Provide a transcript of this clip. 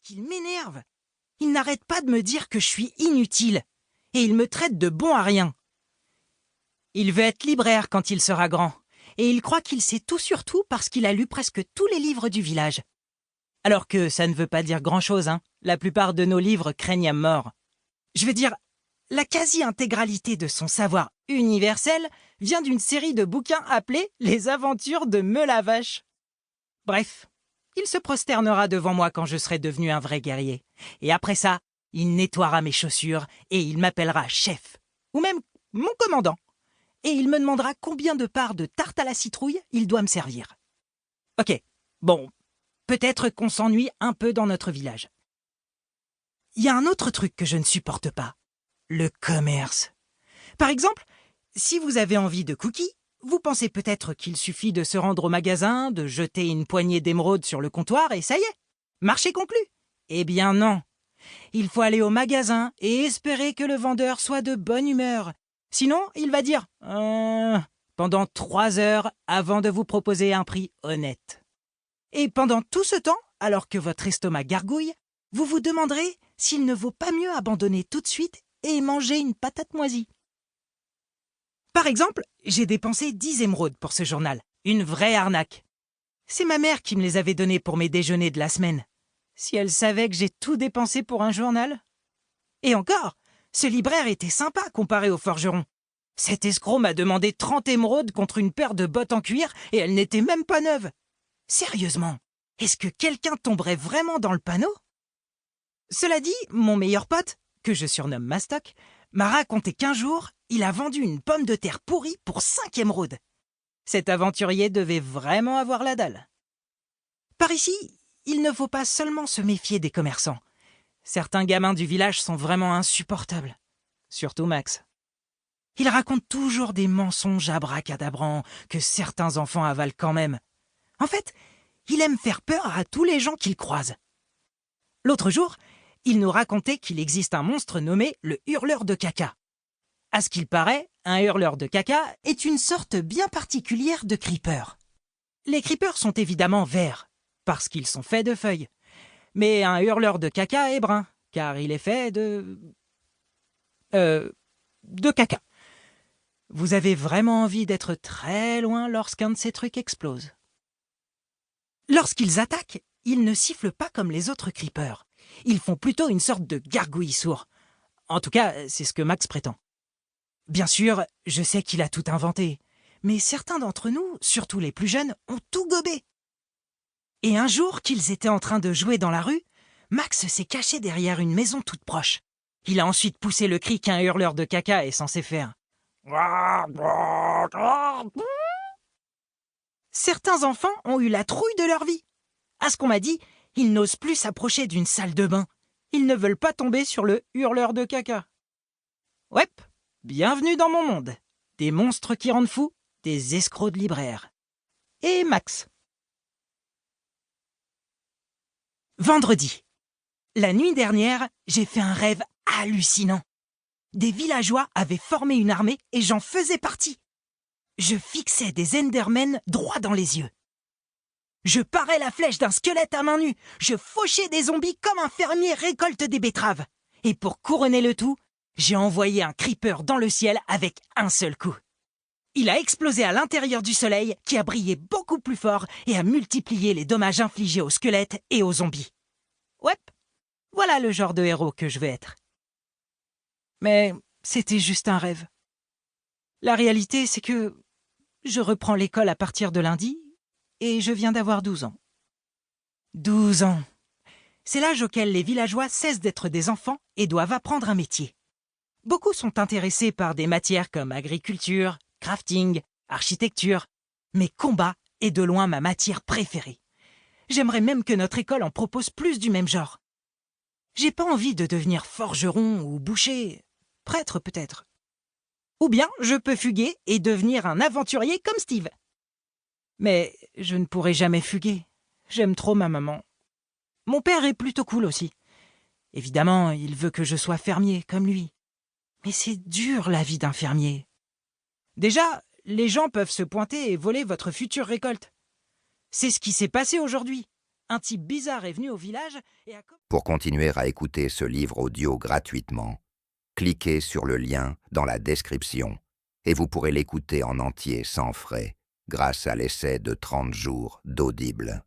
qu'il m'énerve. Il n'arrête pas de me dire que je suis inutile. Et il me traite de bon à rien. Il veut être libraire quand il sera grand. Et il croit qu'il sait tout sur tout parce qu'il a lu presque tous les livres du village. Alors que ça ne veut pas dire grand-chose, hein. La plupart de nos livres craignent à mort. Je veux dire, la quasi-intégralité de son savoir universel vient d'une série de bouquins appelés « Les aventures de Meulavache ». Bref, il se prosternera devant moi quand je serai devenu un vrai guerrier. Et après ça, il nettoiera mes chaussures et il m'appellera chef, ou même mon commandant. Et il me demandera combien de parts de tarte à la citrouille il doit me servir. Ok, bon, peut-être qu'on s'ennuie un peu dans notre village. Il y a un autre truc que je ne supporte pas, le commerce. Par exemple, si vous avez envie de cookies, vous pensez peut-être qu'il suffit de se rendre au magasin, de jeter une poignée d'émeraudes sur le comptoir et ça y est, marché conclu. Eh bien non. Il faut aller au magasin et espérer que le vendeur soit de bonne humeur. Sinon, il va dire pendant 3 heures avant de vous proposer un prix honnête. Et pendant tout ce temps, alors que votre estomac gargouille, vous vous demanderez s'il ne vaut pas mieux abandonner tout de suite et manger une patate moisie. Par exemple, j'ai dépensé 10 émeraudes pour ce journal. Une vraie arnaque. C'est ma mère qui me les avait données pour mes déjeuners de la semaine. Si elle savait que j'ai tout dépensé pour un journal. Et encore, ce libraire était sympa comparé au forgeron. Cet escroc m'a demandé 30 émeraudes contre une paire de bottes en cuir et elles n'étaient même pas neuves. Sérieusement, est-ce que quelqu'un tomberait vraiment dans le panneau? Cela dit, mon meilleur pote, que je surnomme Mastoc, m'a raconté qu'un jour, il a vendu une pomme de terre pourrie pour 5 émeraudes. Cet aventurier devait vraiment avoir la dalle. Par ici, il ne faut pas seulement se méfier des commerçants. Certains gamins du village sont vraiment insupportables. Surtout Max. Il raconte toujours des mensonges abracadabrants que certains enfants avalent quand même. En fait, il aime faire peur à tous les gens qu'il croise. L'autre jour, il nous racontait qu'il existe un monstre nommé le hurleur de caca. À ce qu'il paraît, un hurleur de caca est une sorte bien particulière de creeper. Les creepers sont évidemment verts, parce qu'ils sont faits de feuilles. Mais un hurleur de caca est brun, car il est fait de caca. Vous avez vraiment envie d'être très loin lorsqu'un de ces trucs explose. Lorsqu'ils attaquent, ils ne sifflent pas comme les autres creepers. Ils font plutôt une sorte de gargouille sourd. En tout cas, c'est ce que Max prétend. Bien sûr, je sais qu'il a tout inventé, mais certains d'entre nous, surtout les plus jeunes, ont tout gobé. Et un jour qu'ils étaient en train de jouer dans la rue, Max s'est caché derrière une maison toute proche. Il a ensuite poussé le cri qu'un hurleur de caca est censé faire. Certains enfants ont eu la trouille de leur vie. À ce qu'on m'a dit, ils n'osent plus s'approcher d'une salle de bain. Ils ne veulent pas tomber sur le hurleur de caca. Ouais, bienvenue dans mon monde. Des monstres qui rendent fous, des escrocs de libraires. Et Max. Vendredi. La nuit dernière, j'ai fait un rêve hallucinant. Des villageois avaient formé une armée et j'en faisais partie. Je fixais des Endermen droit dans les yeux. Je parais la flèche d'un squelette à main nue. Je fauchais des zombies comme un fermier récolte des betteraves. Et pour couronner le tout, j'ai envoyé un creeper dans le ciel avec un seul coup. Il a explosé à l'intérieur du soleil qui a brillé beaucoup plus fort et a multiplié les dommages infligés aux squelettes et aux zombies. Ouais, voilà le genre de héros que je veux être. Mais c'était juste un rêve. La réalité, c'est que je reprends l'école à partir de lundi et je viens d'avoir 12 ans. 12 ans. C'est l'âge auquel les villageois cessent d'être des enfants et doivent apprendre un métier. Beaucoup sont intéressés par des matières comme agriculture, crafting, architecture, mais combat est de loin ma matière préférée. J'aimerais même que notre école en propose plus du même genre. J'ai pas envie de devenir forgeron ou boucher, prêtre peut-être. Ou bien je peux fuguer et devenir un aventurier comme Steve. Mais je ne pourrai jamais fuguer. J'aime trop ma maman. Mon père est plutôt cool aussi. Évidemment, il veut que je sois fermier comme lui. Mais c'est dur la vie d'un fermier. Déjà, les gens peuvent se pointer et voler votre future récolte. C'est ce qui s'est passé aujourd'hui. Un type bizarre est venu au village et a... Pour continuer à écouter ce livre audio gratuitement, cliquez sur le lien dans la description et vous pourrez l'écouter en entier sans frais grâce à l'essai de 30 jours d'Audible.